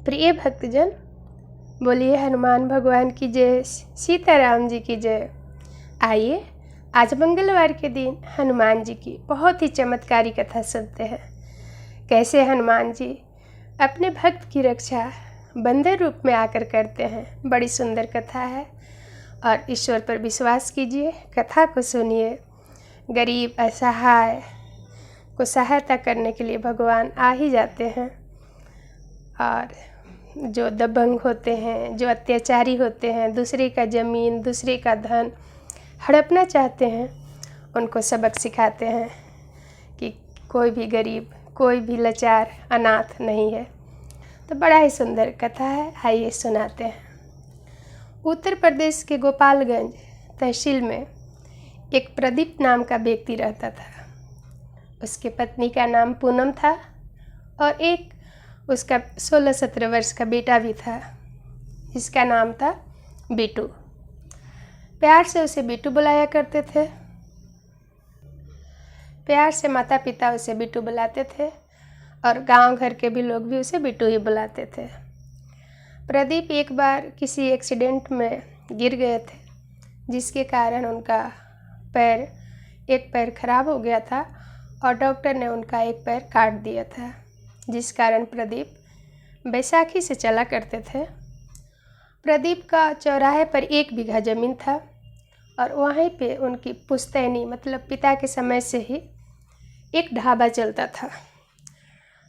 प्रिय भक्तजन, बोलिए हनुमान भगवान की जय, सीताराम जी की जय। आइए आज मंगलवार के दिन हनुमान जी की बहुत ही चमत्कारी कथा सुनते हैं। कैसे हनुमान जी अपने भक्त की रक्षा बंदर रूप में आकर करते हैं। बड़ी सुंदर कथा है और ईश्वर पर विश्वास कीजिए, कथा को सुनिए। गरीब असहाय को सहायता करने के लिए भगवान आ ही जाते हैं। और जो दबंग होते हैं, जो अत्याचारी होते हैं, दूसरे का ज़मीन, दूसरे का धन हड़पना चाहते हैं, उनको सबक सिखाते हैं कि कोई भी गरीब, कोई भी लाचार, अनाथ नहीं है। तो बड़ा ही सुंदर कथा है, आइए सुनाते हैं। उत्तर प्रदेश के गोपालगंज तहसील में एक प्रदीप नाम का व्यक्ति रहता था। उसके पत्नी का नाम पूनम था और एक उसका 16-17 वर्ष का बेटा भी था, जिसका नाम था बिट्टू। प्यार से उसे बिट्टू बुलाया करते थे। प्यार से माता पिता उसे बिट्टू बुलाते थे और गांव घर के भी लोग भी उसे बिट्टू ही बुलाते थे। प्रदीप एक बार किसी एक्सीडेंट में गिर गए थे, जिसके कारण उनका एक पैर खराब हो गया था और डॉक्टर ने उनका एक पैर काट दिया था, जिस कारण प्रदीप बैसाखी से चला करते थे। प्रदीप का चौराहे पर 1 बीघा ज़मीन था और वहीं पे उनकी पुश्तैनी मतलब पिता के समय से ही एक ढाबा चलता था।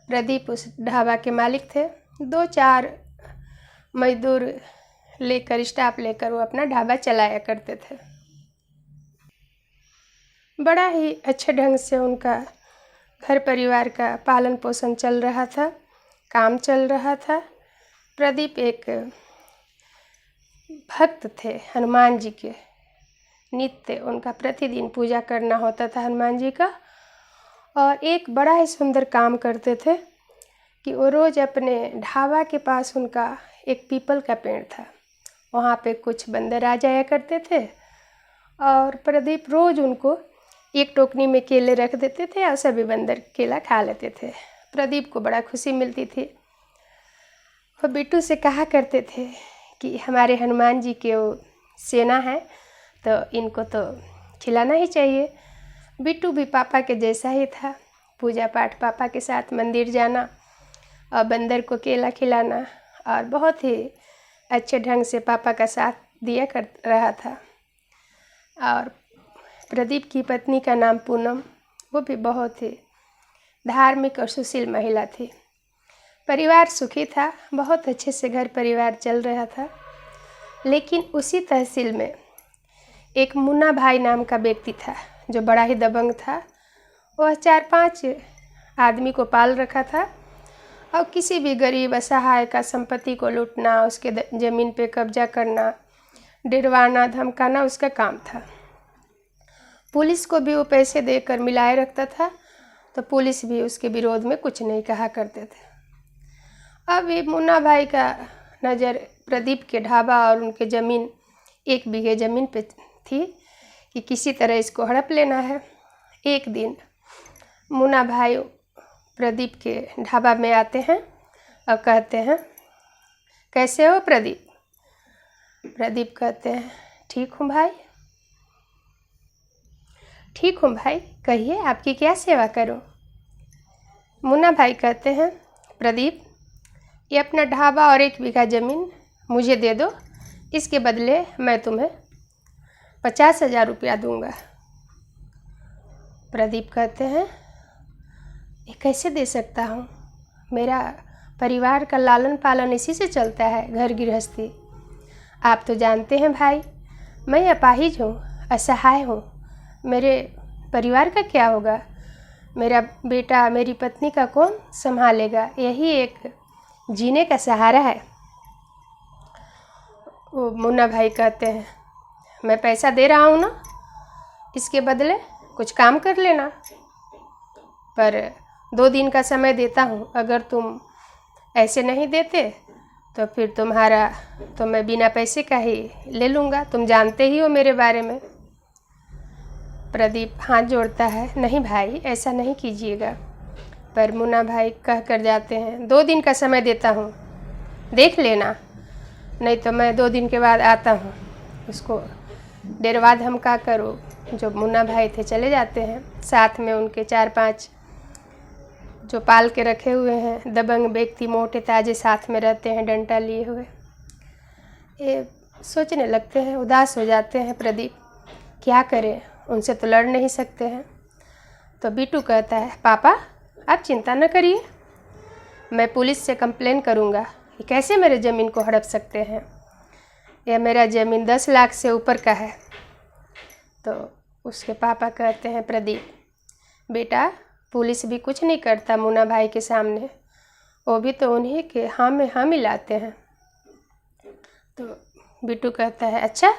प्रदीप उस ढाबा के मालिक थे। 2-4 मजदूर लेकर, स्टाफ लेकर वो अपना ढाबा चलाया करते थे। बड़ा ही अच्छे ढंग से उनका घर परिवार का पालन पोषण चल रहा था, काम चल रहा था। प्रदीप एक भक्त थे हनुमान जी के। नित्य उनका प्रतिदिन पूजा करना होता था हनुमान जी का। और एक बड़ा ही सुंदर काम करते थे कि वो रोज़ अपने ढाबा के पास उनका एक पीपल का पेड़ था, वहाँ पे कुछ बंदर आ जाया करते थे और प्रदीप रोज़ उनको एक टोकनी में केले रख देते थे और सभी बंदर केला खा लेते थे। प्रदीप को बड़ा खुशी मिलती थी। वो बिट्टू से कहा करते थे कि हमारे हनुमान जी के वो सेना है, तो इनको तो खिलाना ही चाहिए। बिट्टू भी पापा के जैसा ही था, पूजा पाठ पापा के साथ मंदिर जाना और बंदर को केला खिलाना और बहुत ही अच्छे ढंग से पापा का साथ दिया कर रहा था। और प्रदीप की पत्नी का नाम पूनम, वो भी बहुत ही धार्मिक और सुशील महिला थी। परिवार सुखी था, बहुत अच्छे से घर परिवार चल रहा था। लेकिन उसी तहसील में एक मुन्ना भाई नाम का व्यक्ति था, जो बड़ा ही दबंग था। वह 4-5 आदमी को पाल रखा था और किसी भी गरीब असहाय का संपत्ति को लूटना, उसके ज़मीन पे कब्जा करना, डरवाना, धमकाना उसका काम था। पुलिस को भी वो पैसे देकर मिलाए रखता था, तो पुलिस भी उसके विरोध में कुछ नहीं कहा करते थे। अब ये मुन्ना भाई का नज़र प्रदीप के ढाबा और उनके ज़मीन 1 बीघे ज़मीन पे थी कि किसी तरह इसको हड़प लेना है। एक दिन मुन्ना भाई प्रदीप के ढाबा में आते हैं और कहते हैं, कैसे हो प्रदीप? प्रदीप कहते हैं, ठीक हूँ भाई। ठीक हूँ भाई, कहिए आपकी क्या सेवा करूँ? मुन्ना भाई कहते हैं, प्रदीप ये अपना ढाबा और 1 बीघा ज़मीन मुझे दे दो, इसके बदले मैं तुम्हें 50,000 रुपया दूँगा। प्रदीप कहते हैं, ये कैसे दे सकता हूँ? मेरा परिवार का लालन पालन इसी से चलता है, घर गृहस्थी। आप तो जानते हैं भाई, मैं अपाहिज हूँ, असहाय हूँ। मेरे परिवार का क्या होगा? मेरा बेटा, मेरी पत्नी का कौन संभालेगा? यही एक जीने का सहारा है। वो मुन्ना भाई कहते हैं, मैं पैसा दे रहा हूँ ना, इसके बदले कुछ काम कर लेना, पर 2 दिन का समय देता हूँ। अगर तुम ऐसे नहीं देते तो फिर तो मैं बिना पैसे का ही ले लूँगा। तुम जानते ही हो मेरे बारे में। प्रदीप हाथ जोड़ता है, नहीं भाई ऐसा नहीं कीजिएगा। पर मुन्ना भाई कह कर जाते हैं, 2 दिन का समय देता हूँ, देख लेना, नहीं तो मैं 2 दिन के बाद आता हूँ। उसको देर बाद हम क्या करूँ। जो मुन्ना भाई थे चले जाते हैं, साथ में उनके 4-5 जो पाल के रखे हुए हैं दबंग व्यक्ति मोटे ताजे साथ में रहते हैं डंडा लिए हुए। ये सोचने लगते हैं, उदास हो जाते हैं प्रदीप, क्या करें, उनसे तो लड़ नहीं सकते हैं। तो बिट्टू कहता है, पापा आप चिंता न करिए, मैं पुलिस से कंप्लेन करूँगा। ये कैसे मेरे ज़मीन को हड़प सकते हैं, यह मेरा ज़मीन 10 लाख से ऊपर का है। तो उसके पापा कहते हैं, प्रदीप बेटा पुलिस भी कुछ नहीं करता मुन्ना भाई के सामने, वो भी तो उन्हीं के हाँ में हाँ मिलाते हैं। तो बिट्टू कहता है, अच्छा।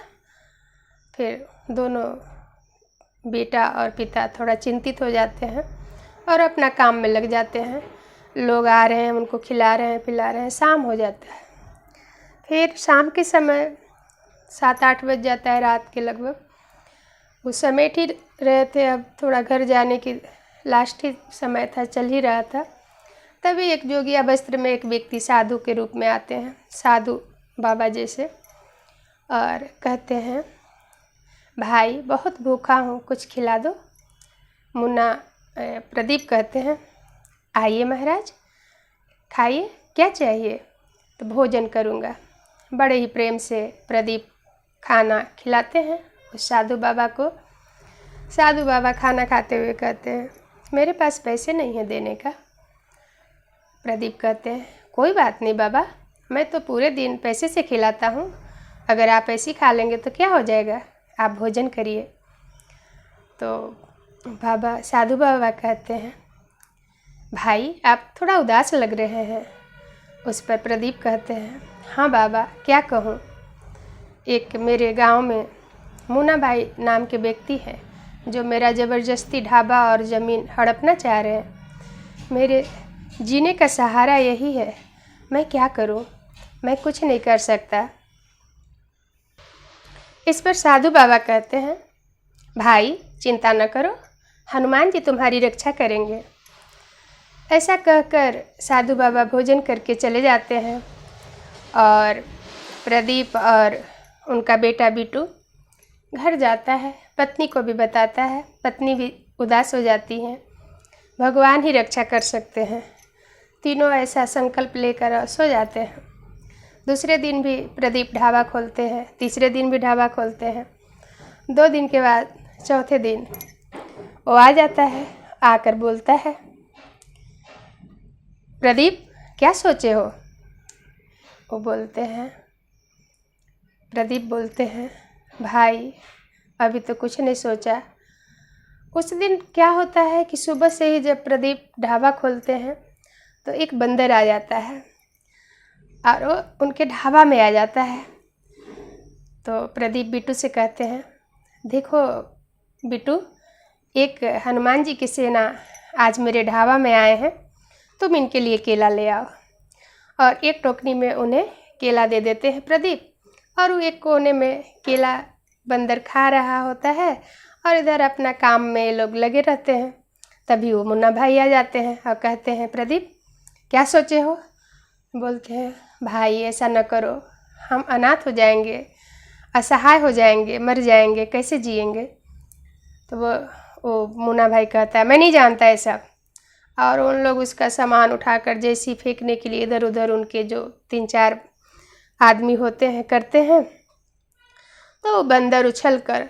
फिर दोनों बेटा और पिता थोड़ा चिंतित हो जाते हैं और अपना काम में लग जाते हैं। लोग आ रहे हैं, उनको खिला रहे हैं, पिला रहे हैं, शाम हो जाता है। फिर शाम के समय 7-8 बज जाता है रात के लगभग। उस समय ठीक रहे थे, अब थोड़ा घर जाने की लास्ट ही समय था, चल ही रहा था। तभी एक जोगिया वस्त्र में एक व्यक्ति साधु के रूप में आते हैं, साधु बाबा जैसे, और कहते हैं, भाई बहुत भूखा हूँ, कुछ खिला दो। प्रदीप कहते हैं, आइए महाराज खाइए, क्या चाहिए। तो भोजन करूँगा। बड़े ही प्रेम से प्रदीप खाना खिलाते हैं उस साधु बाबा को। साधु बाबा खाना खाते हुए कहते हैं, मेरे पास पैसे नहीं है देने का। प्रदीप कहते हैं, कोई बात नहीं बाबा, मैं तो पूरे दिन पैसे से खिलाता हूँ, अगर आप ऐसी खा लेंगे तो क्या हो जाएगा, आप भोजन करिए। तो साधु बाबा कहते हैं, भाई आप थोड़ा उदास लग रहे हैं। उस पर प्रदीप कहते हैं, हाँ बाबा क्या कहूँ, एक मेरे गांव में मुन्ना भाई नाम के व्यक्ति हैं जो मेरा ज़बरदस्ती ढाबा और ज़मीन हड़पना चाह रहे हैं। मेरे जीने का सहारा यही है, मैं क्या करूं, मैं कुछ नहीं कर सकता। इस पर साधु बाबा कहते हैं, भाई चिंता न करो, हनुमान जी तुम्हारी रक्षा करेंगे। ऐसा कहकर साधु बाबा भोजन करके चले जाते हैं और प्रदीप और उनका बेटा बिट्टू घर जाता है, पत्नी को भी बताता है। पत्नी भी उदास हो जाती हैं, भगवान ही रक्षा कर सकते हैं। तीनों ऐसा संकल्प लेकर सो जाते हैं। दूसरे दिन भी प्रदीप ढाबा खोलते हैं, तीसरे दिन भी ढाबा खोलते हैं। 2 दिन के बाद चौथे दिन वो आ जाता है, आकर बोलता है, प्रदीप क्या सोचे हो। वो बोलते हैं, प्रदीप बोलते हैं, भाई अभी तो कुछ नहीं सोचा। उस दिन क्या होता है कि सुबह से ही जब प्रदीप ढाबा खोलते हैं तो एक बंदर आ जाता है और वो उनके ढाबा में आ जाता है। तो प्रदीप बिट्टू से कहते हैं, देखो बिट्टू, एक हनुमान जी की सेना आज मेरे ढाबा में आए हैं, तुम इनके लिए केला ले आओ। और एक टोकरी में उन्हें केला दे देते हैं प्रदीप, और वो एक कोने में केला बंदर खा रहा होता है और इधर अपना काम में ये लोग लगे रहते हैं। तभी वो मुन्ना भाई आ जाते हैं और कहते हैं, प्रदीप क्या सोचे हो। बोलते हैं, भाई ऐसा न करो, हम अनाथ हो जाएंगे, असहाय हो जाएंगे, मर जाएंगे, कैसे जिएंगे। तो वो मुन्ना भाई कहता है, मैं नहीं जानता ऐसा। और उन लोग उसका सामान उठाकर जैसी फेंकने के लिए इधर उधर उनके जो 3-4 आदमी होते हैं करते हैं, तो वो बंदर उछलकर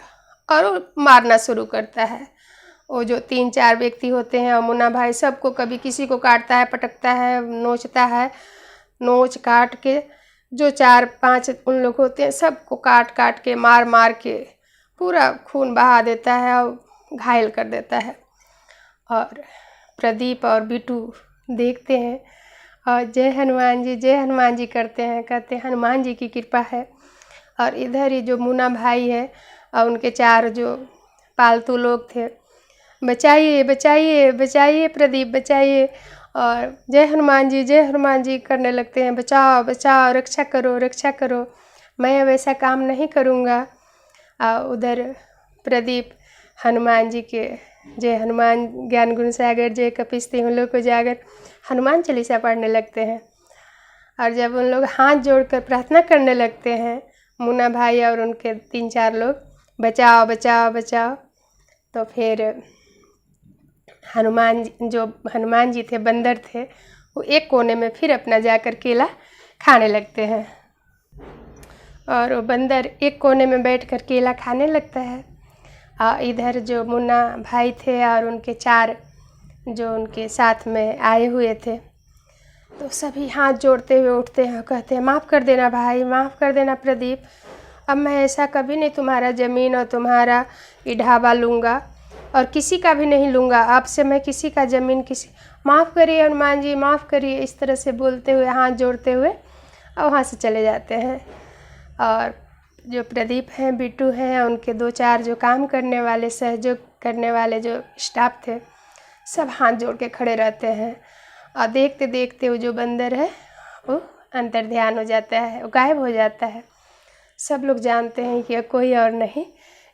और वो मारना शुरू करता है। वो जो 3-4 व्यक्ति होते हैं और मुन्ना भाई सबको, कभी किसी को काटता है, पटकता है, नोचता है, नोच काट के जो 4-5 उन लोग होते हैं सबको काट काट के मार मार के पूरा खून बहा देता है और घायल कर देता है। और प्रदीप और बिट्टू देखते हैं और जय हनुमान जी करते हैं, कहते हैं हनुमान जी की कृपा है। और इधर ही जो मुन्ना भाई है और उनके 4 जो पालतू लोग थे, बचाइए बचाइए बचाइए प्रदीप बचाइए, और जय हनुमान जी करने लगते हैं, बचाओ बचाओ, रक्षा करो रक्षा करो, मैं अब ऐसा काम नहीं करूँगा। उधर प्रदीप हनुमान जी के जय हनुमान ज्ञान गुण सागर जय कपीस तिहुँ लोक उजागर हनुमान चालीसा पढ़ने लगते हैं। और जब उन लोग हाथ जोड़कर प्रार्थना करने लगते हैं, मुन्ना भाई और उनके 3-4 लोग, बचाओ बचाओ बचाओ, तो फिर हनुमान जी थे, बंदर थे, वो एक कोने में फिर अपना जाकर केला खाने लगते हैं। और वो बंदर एक कोने में बैठकर केला खाने लगता है। और इधर जो मुन्ना भाई थे और उनके 4 जो उनके साथ में आए हुए थे, तो सभी हाथ जोड़ते हुए उठते हैं और कहते हैं, माफ़ कर देना भाई, माफ़ कर देना प्रदीप, अब मैं ऐसा कभी नहीं तुम्हारा ज़मीन और तुम्हारा ये ढाबा लूँगा और किसी का भी नहीं लूँगा। आपसे मैं किसी का ज़मीन माफ़ करिए हनुमान जी, माफ़ करिए। इस तरह से बोलते हुए, हाथ जोड़ते हुए और वहाँ से चले जाते हैं। और जो प्रदीप हैं, बिट्टू हैं, उनके 2-4 जो काम करने वाले, सहयोग करने वाले जो स्टाफ थे, सब हाथ जोड़ के खड़े रहते हैं। और देखते देखते वो जो बंदर है वो अंतर्ध्यान हो जाता है, वो गायब हो जाता है। सब लोग जानते हैं कि कोई और नहीं,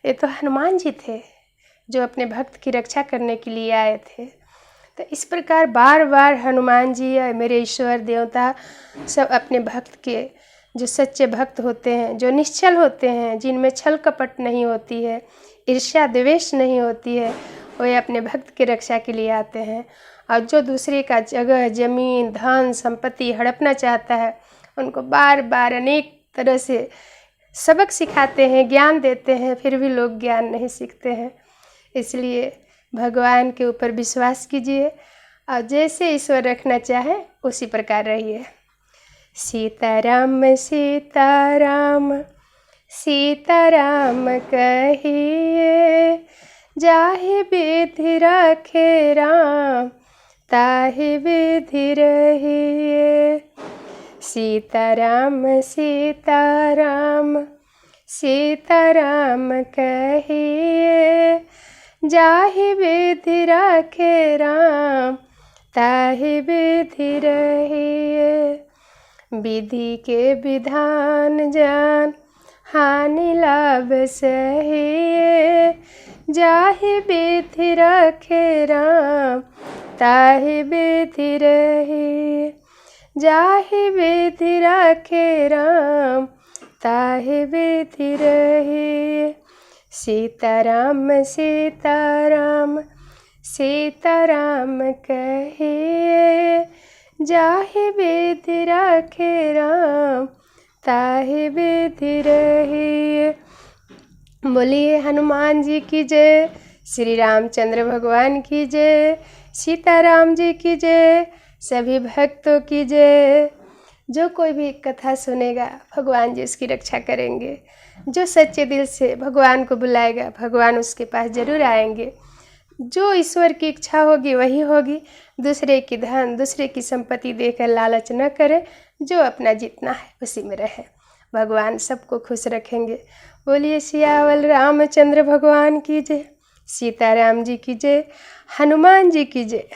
ये तो हनुमान जी थे जो अपने भक्त की रक्षा करने के लिए आए थे। तो इस प्रकार बार बार हनुमान जी या मेरे ईश्वर देवता सब अपने भक्त के, जो सच्चे भक्त होते हैं, जो निश्चल होते हैं, जिनमें छल कपट नहीं होती है, ईर्ष्या द्वेष नहीं होती है, वो अपने भक्त की रक्षा के लिए आते हैं। और जो दूसरे का जगह, ज़मीन, धन, संपत्ति हड़पना चाहता है, उनको बार बार अनेक तरह से सबक सिखाते हैं, ज्ञान देते हैं, फिर भी लोग ज्ञान नहीं सीखते हैं। इसलिए भगवान के ऊपर विश्वास कीजिए और जैसे ईश्वर रखना चाहे उसी प्रकार रहिए। सीताराम सीताराम सीताराम कहिए, जाहि विधि रखे राम ताहि विधि रहिए। सीताराम सीताराम सीताराम कहिए, जाहि विधि रखे राम ताहि विधि रहिए। विधि के विधान जान हानि लाभ सहिए, जाहि विधि रखे राम ताहि विधि रहिए। जाहि विधि रखे राम ताहि विधि रहिए। सीताराम सीताराम सीताराम कहिए, जाहि विधि रखे राम ताहि विधि रहिए। बोलिए हनुमान जी की जय, श्री रामचंद्र भगवान की जय, सीताराम जी की जय, सभी भक्तों की जय। जो कोई भी कथा सुनेगा भगवान जी उसकी रक्षा करेंगे। जो सच्चे दिल से भगवान को बुलाएगा भगवान उसके पास जरूर आएंगे। जो ईश्वर की इच्छा होगी वही होगी। दूसरे की धन, दूसरे की संपत्ति देकर लालच न करे, जो अपना जितना है उसी में रहे। भगवान सबको खुश रखेंगे। बोलिए सियावल रामचंद्र भगवान की जय, सीताराम जी की जय, हनुमान जी की जय।